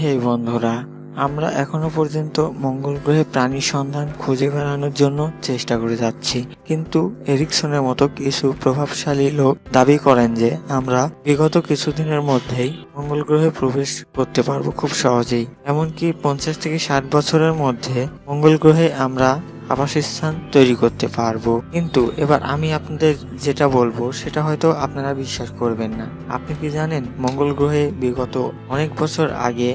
হে বন্ধুরা, আমরা এখনো পর্যন্ত মঙ্গল গ্রহে প্রাণীর সন্ধান খুঁজে বেড়ানোর জন্য চেষ্টা করে যাচ্ছি, কিন্তু এরিকসনের মতো কিছু প্রভাবশালী লোক দাবি করেন যে আমরা বিগত কিছুদিনের মধ্যেই মঙ্গল গ্রহে প্রবেশ করতে পারবো খুব সহজেই। এমনকি 50 থেকে 60 বছরের মধ্যে মঙ্গল গ্রহে আমরা আবাসস্থান তৈরি করতে পারবো। কিন্তু এবার আমি আপনাদের যেটা বলবো সেটা হয়তো আপনারা বিশ্বাস করবেন না। আপনি কি জানেন মঙ্গল গ্রহে বিগত অনেক বছর আগে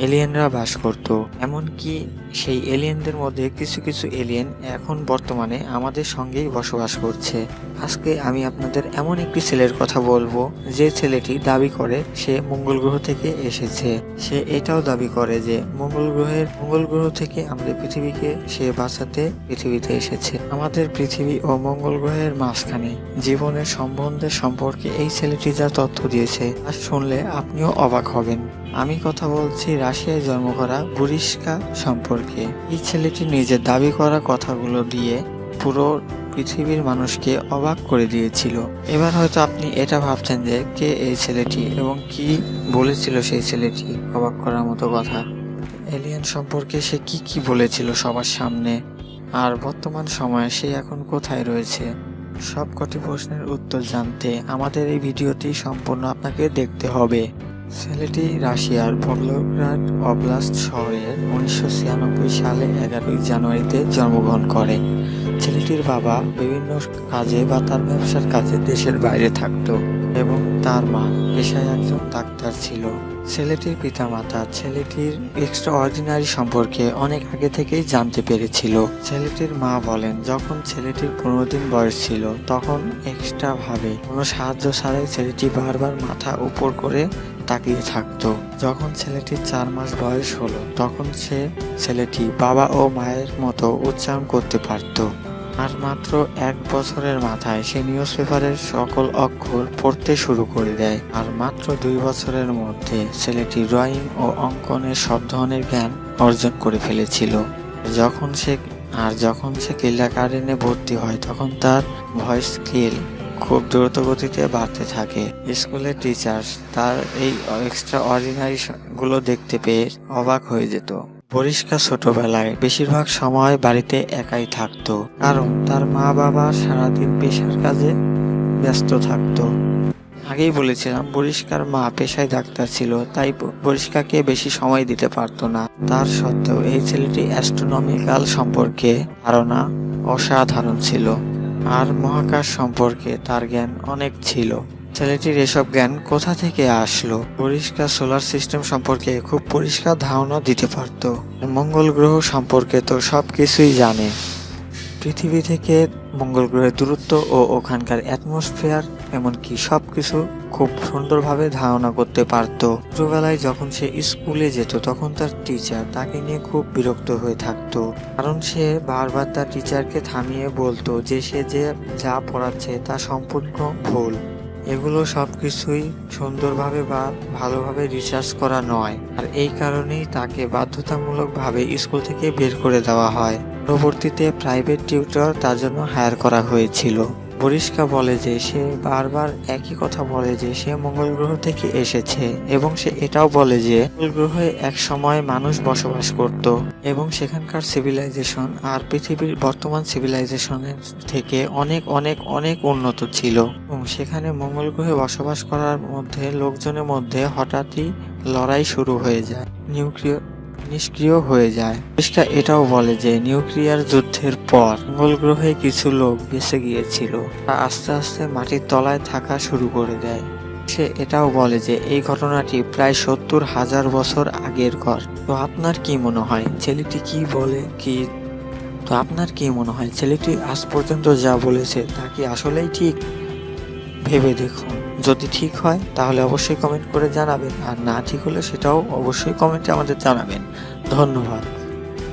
এলিয়েনরা বাস করত। এমনকি সেই এলিয়েনদের মধ্যে কিছু কিছু এলিয়েন এখন বর্তমানে আমাদের সঙ্গেই বসবাস করছে। আজকে আমি আপনাদের এমন একটি ছেলের কথা বলবো যে ছেলেটি দাবি করে সে মঙ্গল গ্রহ থেকে এসেছে। সে এটাও দাবি করে যে মঙ্গল গ্রহ থেকে আমাদের পৃথিবীকে সে বাঁচাতে পৃথিবীতে এসেছে। আমাদের পৃথিবী ও মঙ্গল গ্রহের মাঝখানে জীবনের সম্পর্কে এই ছেলেটি যা তথ্য দিয়েছে তা শুনলে আপনিও অবাক হবেন। আমি কথা বলছি রাশিয়ায় জন্ম করা বুরিশকা সম্পর্কে। এই ছেলেটি নিজের দাবি করা কথাগুলো দিয়ে পুরো পৃথিবীর মানুষকে অবাক করে দিয়েছিল। এবার হয়তো আপনি এটা ভাবছেন যে কে এই ছেলেটি এবং কি বলেছিল সেই ছেলেটি অবাক করার মতো কথা। এলিয়েন সম্পর্কে সে কি বলেছিল সবার সামনে, আর বর্তমান সময়ে সে এখন কোথায় রয়েছে, সবকটি প্রশ্নের উত্তর জানতে আমাদের এই ভিডিওটি সম্পূর্ণ আপনাকে দেখতে হবে। ছেলেটি রাশিয়ার ভলগোগ্রাদ অবলাস্ট শহরে 1996 সালে 11 জানুয়ারিতে জন্মগ্রহণ করে। ছেলেটির বাবা বিভিন্ন কাজে বা তার ব্যবসার কাজে দেশের বাইরে থাকতো এবং তার মা পেশায় একজন ডাক্তার ছিল। ছেলেটির পিতামাতা ছেলেটির এক্সট্রা অর্ডিনারি সম্পর্কে অনেক আগে থেকেই জানতে পেরেছিল। ছেলেটির মা বলেন, যখন ছেলেটির 15 দিন বয়স ছিল তখন এক্সট্রা ভাবে কোনো সাহায্য ছাড়াই ছেলেটি বারবার মাথা উপর করে তাকিয়ে থাকতো। যখন ছেলেটির 4 মাস বয়স হলো তখন ছেলেটি বাবা ও মায়ের মতো উচ্চারণ করতে পারত। আর মাত্র 1 বছরের মাথায় সে নিউজ পেপারের সকল অক্ষর পড়তে শুরু করে দেয়। আর মাত্র 2 বছরের মধ্যে ছেলেটি ড্রয়িং ও অঙ্কনের সব ধরনের জ্ঞান অর্জন করে ফেলেছিল। যখন সে কিন্ডারগার্টেনে ভর্তি হয় তখন তার ভয়েস স্কিল খুব দ্রুত গতিতে বাড়তে থাকে। স্কুলের টিচার তার এই এক্সট্রা অর্ডিনারি গুলো দেখতে পেয়ে অবাক হয়ে যেত। বুরিশকা ছোটবেলায় বেশিরভাগ সময় বাড়িতে একাই থাকতো, কারণ তার মা বাবা সারাদিন পেশার কাজে ব্যস্ত থাকতো। আগেই বলেছিলাম বুরিশকার মা পেশায় ডাক্তার ছিল, তাই বুরিশকাকে বেশি সময় দিতে পারতো না। তার সত্ত্বেও এই ছেলেটি অ্যাস্ট্রোনমিক্যাল সম্পর্কে ধারণা অসাধারণ ছিল, আর মহাকাশ সম্পর্কে তার জ্ঞান অনেক ছিল। ছেলেটির এসব জ্ঞান কোথা থেকে আসলো? বুরিশকা সোলার সিস্টেম সম্পর্কে খুব পরিষ্কার ধারণা দিতে পারত। মঙ্গল গ্রহ সম্পর্কে তো সবকিছুই জানে। পৃথিবী থেকে মঙ্গল গ্রহের দূরত্ব ও ওখানকার অ্যাটমসফিয়ার এমনকি সবকিছু খুব সুন্দরভাবে ধারণা করতে পারত। ছোটবেলায় যখন সে স্কুলে যেত তখন তার টিচার তাকে নিয়ে খুব বিরক্ত হয়ে থাকতো, কারণ সে বারবার তার টিচারকে থামিয়ে বলতো যে সে যা পড়াচ্ছে তা সম্পূর্ণ ভুল। এগুলো সবকিছুই সুন্দরভাবে বা ভালোভাবে রিসার্চ করা নয়, আর এই কারণেই তাকে বাধ্যতামূলকভাবে স্কুল থেকে বের করে দেওয়া হয়। পরবর্তীতে প্রাইভেট টিউটর তার জন্য হায়ার করা হয়েছিল। বুরিশকা বলে যে সে বারবার একই কথা বলে যে সে মঙ্গল গ্রহ থেকে এসেছে, এবং সে এটাও বলে যে মঙ্গল গ্রহে এক সময় মানুষ বসবাস করত এবং সেখানকার সিভিলাইজেশন আর পৃথিবীর বর্তমান সিভিলাইজেশনের থেকে অনেক অনেক অনেক উন্নত ছিল। এবং সেখানে মঙ্গল গ্রহে বসবাস করার মধ্যে লোকজনের মধ্যে হঠাৎই লড়াই শুরু হয়ে যায়, নিষ্ক্রিয় হয়ে যায়। বুরিশকা এটাও বলে যে নিউক্লিয়ার যুদ্ধের পর মঙ্গল গ্রহে কিছু লোক বেঁচে গিয়েছিল, তা আস্তে আস্তে মাটির তলায় থাকা শুরু করে দেয়। সে এটাও বলে যে এই ঘটনাটি প্রায় 70,000 বছর আগের ঘর। তো আপনার কি মনে হয় ছেলেটি ছেলেটি আজ পর্যন্ত যা বলেছে তা কি আসলেই ঠিক? ভেবে দেখুন। যদি ঠিক হয় তাহলে অবশ্যই কমেন্ট করে জানাবেন, আর না ঠিক হলে সেটাও অবশ্যই কমেন্টে আমাদের জানাবেন। ধন্যবাদ।